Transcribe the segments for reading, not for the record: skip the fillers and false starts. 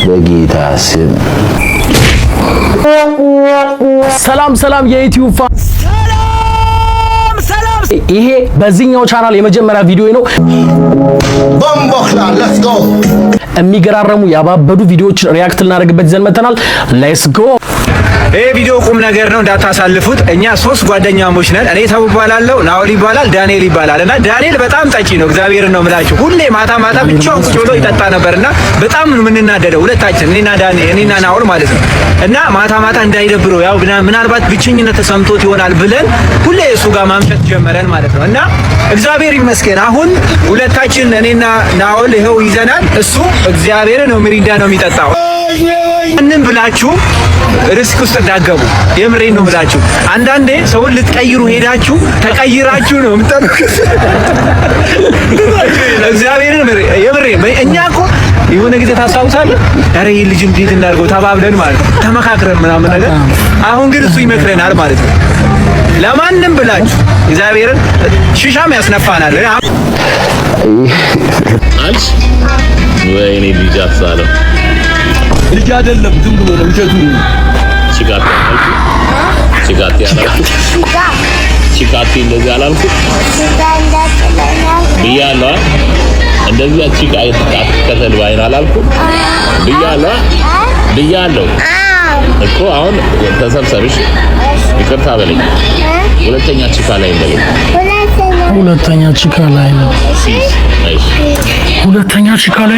በጌታ ስም ሰላም የዩቲዩብ ሰላም ይሄ በዚህኛው ቻናል የመጀመሪያ ቪዲዮ ነው። ቦምቦክላ ሌትስ ጎ የሚገራረሙ ያባበዱ ቪዲዮዎችን ሪያክት ልናደርግበት ይዘን መተናል። ሌትስ ጎ። ይሄ ቪዲዮ ቁም ነገር ነው እንዳታሳልፉት። እኛ 3 ጓደኛሞች ነን። እኔ ሰው ይባላል፣ ናኦል ይባላል፣ ዳንኤል ይባላል። እና ዳንኤል በጣም ጠጪ ነው። እግዚአብሔርን ነው የምላችሁ። ሁሌ ማታ ብቻውን ቁጭ ብሎ ይጠጣ ነበርና በጣም ነው የምንናደደው ሁለታችን፣ እኔና ናኦል ማለት ነው። እና ማታ እንዳይደብረው ያው ምናልባት ብቸኝነት ተሰምቶት ይሆናል ብለን ሁሌ እሱ ጋር ማምሸት ጀመረን ማለት ነው። እና እግዚአብሔር ይመስገን አሁን ሁለታችን እኔና ናኦል ይኸው ይዘናል። እሱ እግዚአብሔርን ነው ሚሪንዳ ነው የሚጠጣው። እንንም ብላችሁ ሪስክ ውስጥ እንዳገቡ የምሬን ነው ብላችሁ አንዳንዴ ሰውን ልትቀይሩ ሄዳችሁ ተቀይራችሁ ነው የምትጠብቁት። እግዚአብሔርን የምሬን እኛ እኮ የሆነ ጊዜ ታስታውሳለህ? ኧረ ይሄ ልጅ እንዴት እናድርገው ተባብለን ማለት ነው ተመካክረን ምናምን ነገር። አሁን ግን እሱ ይመክረናል ማለት ነው። ለማንም ብላችሁ እግዚአብሔርን ሽሻም ያስነፋናል። አንቺ ወይኔ ልጅ አሳለው ልጅ አይደለም ዝም ብሎ ነው ልጅቱ። ቺካቲ እንደዚህ አላልኩ ብያለሁ። እንደዚህ ቺካ ከተል ባይን አላልኩ ብያለሁ እኮ። አሁን ተሰብሰብሽ ይቅርታ በለኝ። ሁለተኛ ቺካ ላይ ነው። ሁለተኛ ቺካ ላይ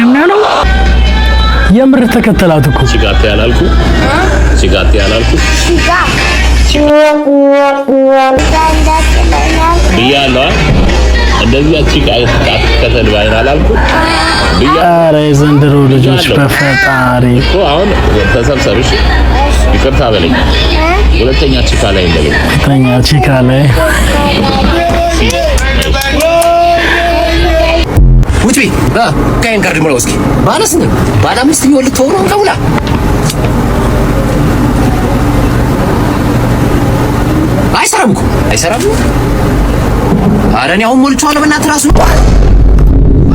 ነው ያለው። የምር ተከተላት እኮ ቺካቲ ያላልኩ ብያለሁ። እንደዚህ ቺካ ከተል ባይን አላልኩ ኧረ የዘንድሮ ልጆች በፈጣሪ እኮ። አሁን ተሰብሰብሽ ይቅርታ በለኝ። ሁለተኛ ቺካ ላይ ነው። ሁለተኛ ቺካ ላይ ውጪ ካይን ካርድ ሞላውስኪ ባለስ ነው ባለ 5 ሚሊዮን ልትሆኑ ነው ከውላ አይሰራም። ኧረ እኔ አሁን ሞልቼዋለሁ። በእናትህ ራሱ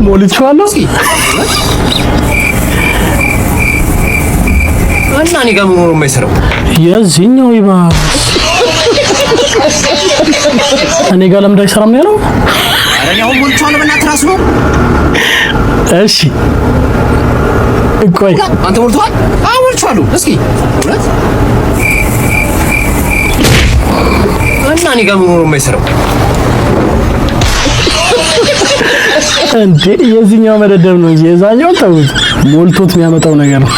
ሞልቼዋለሁ እና እኔ ጋር ምን ነው የማይሰራው? የዚህኛው ይባስ እኔ ጋር ለምን አይሰራም ያለው? ኧረ እኔ አሁን ሞልቼዋለሁ። በእናትህ ራሱ ነው። እሺ ቆይ አንተ ሞልቷል? አዎ ሞልቼዋለሁ። እስኪ እውነት እና እኔ ጋር ምን ነው የማይሰራው? እንዴ የዚህኛው መደደብ ነው እንጂ የዛኛው ተውት። ሞልቶት የሚያመጣው ነገር ነው።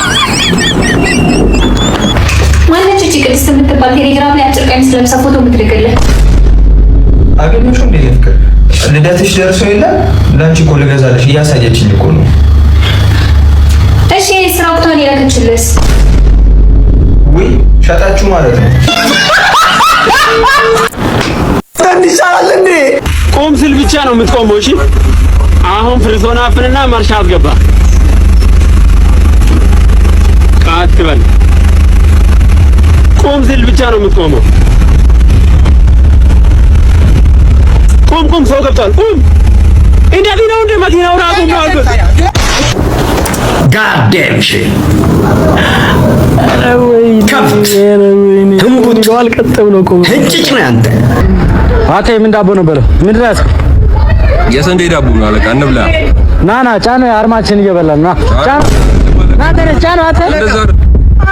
ማነች እቺ ቅድስት የምትባል ቴሌግራም ላይ አጭር ቀሚስ ለብሳ ፎቶ የምትልክልህ? አገኘሽው እንዴ? ፍቅር ልደትሽ ደርሶ የለ ላንቺ እኮ ልገዛልሽ እያሳየችኝ እኮ ነው። እሺ ስራ ወቅቷን የላከችልስ? ወይ ሸጣችሁ ማለት ነው። ይሻላል እንዴ? ቆም ስል ብቻ ነው የምትቆመው። እሺ አሁን ፍርሶና አፍንና ማርሻ አስገባ። አትበል። ቆም ስል ብቻ ነው የምትቆመው። ቆም ሰው ገብቷል። ቆም እንደዚህ ነው እንደ መኪናው ራሱ ነው አልኩት። ጋዴም ሺ ከፍት ትንቡት ቀጥ ብሎ ቆም። ህጭጭ ነው አንተ። አቴ ምን ዳቦ ነበር? ምን ድረስ የሰንዴ ዳቦ ነው አለቃ። እንብላ። ና ጫነ። አርማችን እየበላን ና ጫነ። ጫነ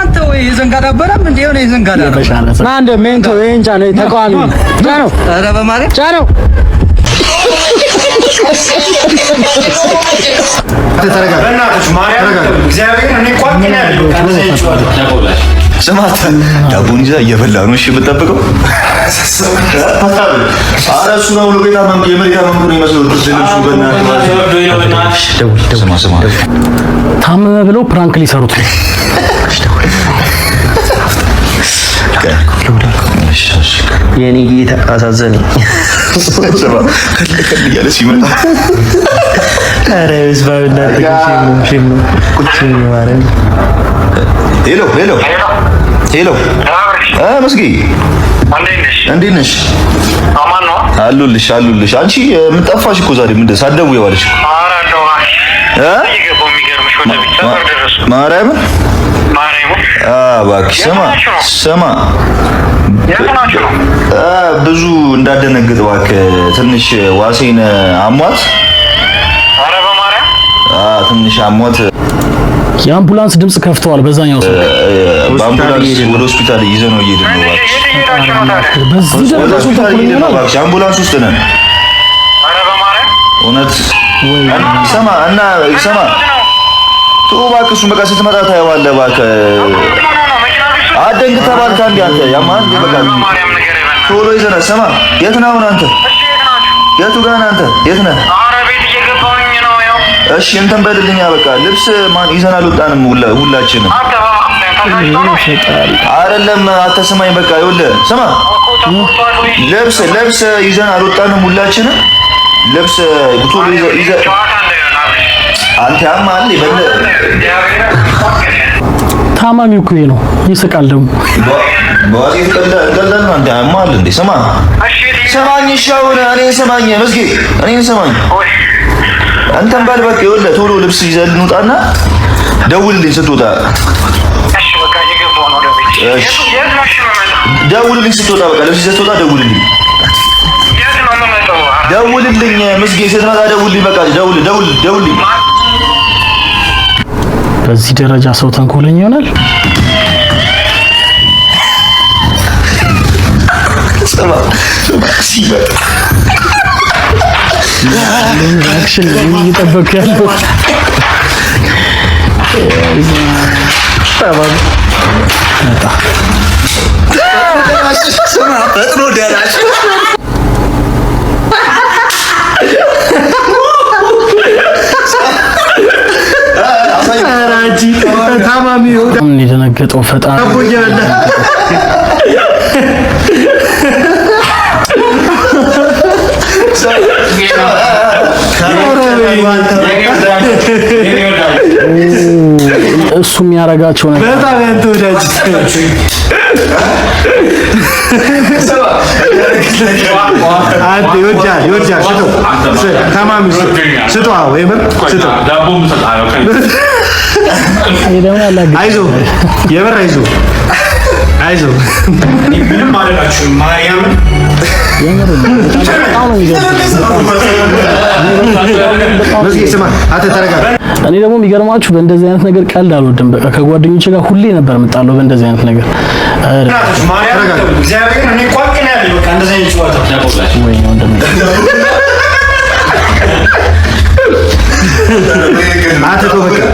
አንተ ወይ የዘንጋ ዳበረም እንደ የሆነ የዘንጋ ዳበረ ና እንደ ሜንቶ ይሄን ጫነ። ተቋሚ ጫነው። ኧረ በማርያም ጫነው። በእናትሽ ማርያም እግዚአብሔር እኔ ቋንቋ ያለው ስማት ዳቦን ይዛ እየበላ ነው። እሺ የምጠብቀው ኧረ እሱ ነው ለጌታ መንገ የመሪታ መንገ ነው የሚመስለው። ትልልሹ በእናትሽ ስማ ታመመ ብለው ፕራንክ ሊሰሩት ነው። የኔ ጌታ አሳዘነኝ። ከለከል እያለ ሲመጣ ኧረ በስመ አብ ሺም ቁጭ ማረን። ሄሎ መስጊ እንዴት ነሽ? አማን ነው አሉልሽ። አንቺ የምጠፋሽ እኮ ዛሬ ምንድን ሳትደውይ የዋልሽ? ኧረ እንደው ይገባው የሚገርምሽ ማርያም እባክሽ ስማ ብዙ እንዳደነግጥ እባክህ ትንሽ ዋሴን አሟት ትንሽ አሟት የአምቡላንስ ድምጽ ከፍተዋል በዛኛው ሰው በአምቡላንስ ወደ ሆስፒታል ይዘነው እየሄድን ነው በዚህ ደረጃ እባክሽ አምቡላንስ ውስጥ ነን እውነት ሰማ እባክህ እሱን በቃ ስትመጣ ታየዋለህ እባክህ አደንግጥ ተባልክ አንዴ አንተ ያማን በቃ ቶሎ ይዘና ሰማ የት ነህ አሁን አንተ የቱ ጋር ነህ አንተ የት ነህ እሺ እንትን በልልኛ በቃ ልብስ ማን ይዘን አልወጣንም ሁላችንም አይደለም አትሰማኝ በቃ ይኸውልህ ስማ ልብስ ይዘን አልወጣንም ሁላችንም ልብስ ቶሎ ይዘህ አንተ ያማል ይበል ታማሚው እኮ ነው ይስቃል ደግሞ በዋዚ ተቀደል ነው አንተ ያማል እንዴ ሰማኝ ሻውና እኔን ሰማኝ መስጊ እኔን ሰማኝ አንተም ባል በቃ ይኸውልህ ቶሎ ልብስ ይዘህ እንውጣና ደውልልኝ ስትወጣ እሺ በቃ እየገባሁ ነው ደውልልኝ ስትወጣ በቃ ልብስ ይዘህ ስትወጣ ደውልልኝ መስጊ ስትመጣ ደውልልኝ በቃ ደውልልኝ በዚህ ደረጃ ሰው ተንኮለኛ ይሆናል ሰማ ሲበጣ አክሽን እየጠበቀ ያለው ሰማ ፈጥኖ ደራሽ አራጂ ታማሚው እንደነገጠው ፈጣሪ እሱ የሚያረጋቸው ነገር በጣም ያንተ ወዳጅ አንተ ይወጃ ታማሚ ስጦ ወይም ስጦ ዳቦም ሰጣው አይዞህ የበር አይዞህ ምንም ማለታችሁ ማርያም እኔ ደግሞ የሚገርማችሁ በእንደዚህ አይነት ነገር ቀልድ አልወድም። በቃ ከጓደኞቼ ጋር ሁሌ ነበር የምጣለው በእንደዚህ አይነት ነገር።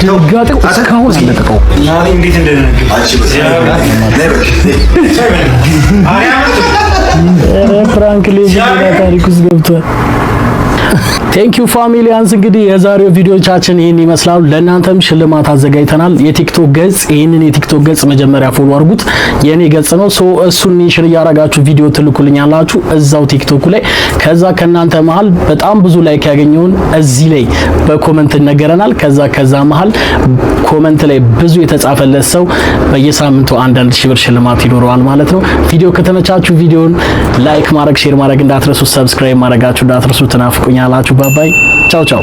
ድንጋጤው እስካሁን አለቀቀው። ፍራንክ ሌላ ታሪክ ውስጥ ገብቷል። ቴንኪዩ ፋሚሊያንስ እንግዲህ የዛሬው ቪዲዮቻችን ይሄን ይመስላሉ። ለእናንተም ሽልማት አዘጋጅተናል። የቲክቶክ ገጽ ይሄንን የቲክቶክ ገጽ መጀመሪያ ፎሎ አድርጉት። የኔ ገጽ ነው። እሱን ሜንሽን እያረጋችሁ ቪዲዮ ትልኩልኛላችሁ እዛው ቲክቶክ ላይ። ከዛ ከናንተ መሃል በጣም ብዙ ላይክ ያገኘውን እዚህ ላይ በኮመንት ነገረናል። ከዛ መሃል ኮመንት ላይ ብዙ የተጻፈለት ሰው በየሳምንቱ አንዳንድ ሺህ ብር ሽልማት ይኖረዋል ማለት ነው። ቪዲዮ ከተመቻችሁ ቪዲዮን ላይክ ማድረግ ሼር ማድረግ እንዳትረሱ፣ ሰብስክራይብ ማድረጋችሁ እንዳትረሱ። ትናፍቁኛላችሁ። ባባይ ቻው ቻው።